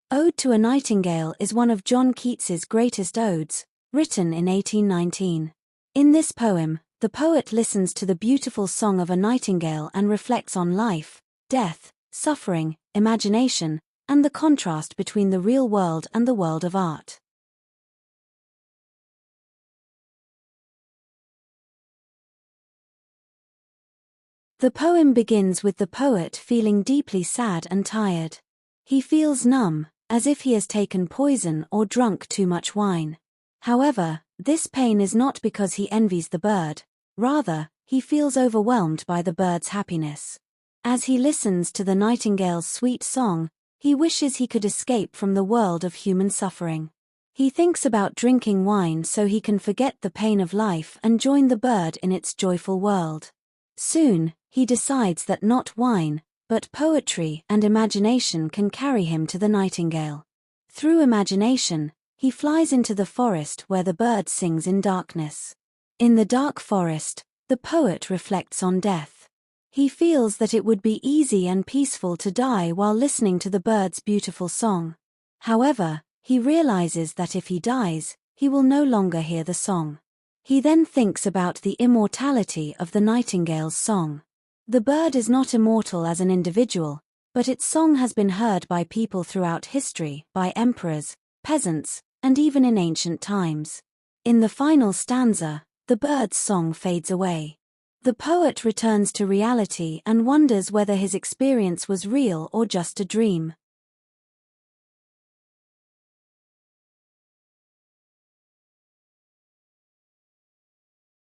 Ode to a Nightingale is one of John Keats's greatest odes, written in 1819. In this poem, the poet listens to the beautiful song of a nightingale and reflects on life, death, suffering, imagination, and the contrast between the real world and the world of art. The poem begins with the poet feeling deeply sad and tired. He feels numb, as if he has taken poison or drunk too much wine. However, this pain is not because he envies the bird, rather, he feels overwhelmed by the bird's happiness. As he listens to the nightingale's sweet song, he wishes he could escape from the world of human suffering. He thinks about drinking wine so he can forget the pain of life and join the bird in its joyful world. Soon, he decides that not wine, but poetry and imagination can carry him to the nightingale. Through imagination, he flies into the forest where the bird sings in darkness. In the dark forest, the poet reflects on death. He feels that it would be easy and peaceful to die while listening to the bird's beautiful song. However, he realizes that if he dies, he will no longer hear the song. He then thinks about the immortality of the nightingale's song. The bird is not immortal as an individual, but its song has been heard by people throughout history, by emperors, peasants, and even in ancient times. In the final stanza, the bird's song fades away. The poet returns to reality and wonders whether his experience was real or just a dream.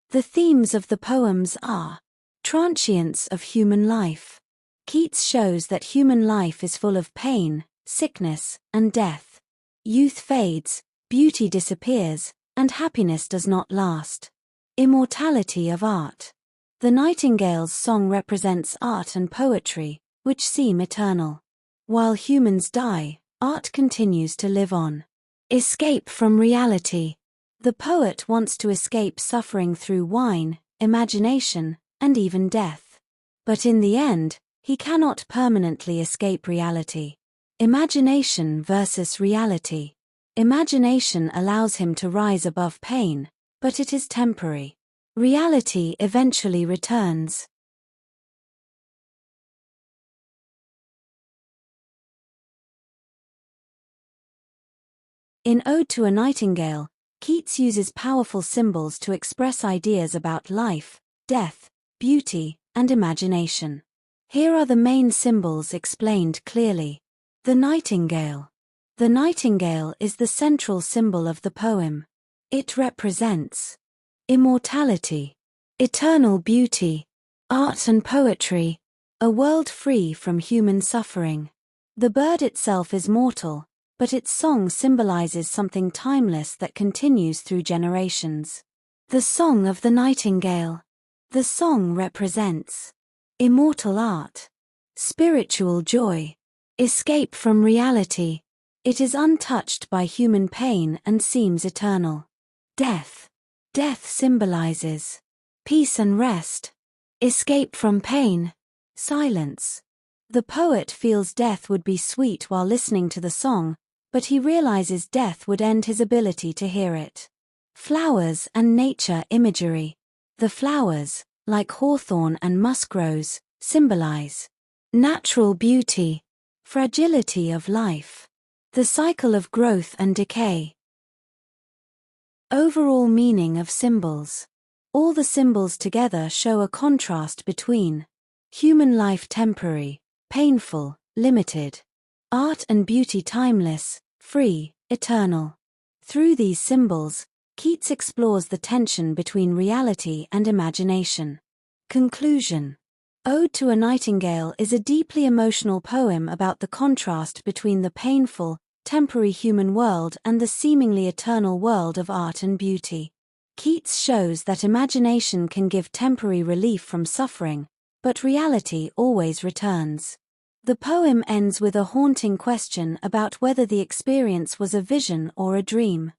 The themes of the poems are transience of human life. Keats shows that human life is full of pain, sickness, and death. Youth fades, beauty disappears, and happiness does not last. Immortality of art. The nightingale's song represents art and poetry, which seem eternal. While humans die, art continues to live on. Escape from reality. The poet wants to escape suffering through wine, imagination, and even death. But in the end, he cannot permanently escape reality. Imagination versus reality. Imagination allows him to rise above pain, but it is temporary. Reality eventually returns. In Ode to a Nightingale, Keats uses powerful symbols to express ideas about life, death, beauty, and imagination. Here are the main symbols explained clearly. The nightingale. The nightingale is the central symbol of the poem. It represents immortality, eternal beauty, art and poetry, a world free from human suffering. The bird itself is mortal, but its song symbolizes something timeless that continues through generations. The song of the nightingale. The song represents immortal art, spiritual joy, escape from reality. It is untouched by human pain and seems eternal. Death. Death symbolizes peace and rest, escape from pain, silence. The poet feels death would be sweet while listening to the song, but he realizes death would end his ability to hear it. Flowers and nature imagery. The flowers, like hawthorn and muskrose, symbolize natural beauty, fragility of life, the cycle of growth and decay. Overall meaning of symbols. All the symbols together show a contrast between human life temporary, painful, limited, art and beauty timeless, free, eternal. Through these symbols, Keats explores the tension between reality and imagination. Conclusion. Ode to a Nightingale is a deeply emotional poem about the contrast between the painful, temporary human world and the seemingly eternal world of art and beauty. Keats shows that imagination can give temporary relief from suffering, but reality always returns. The poem ends with a haunting question about whether the experience was a vision or a dream.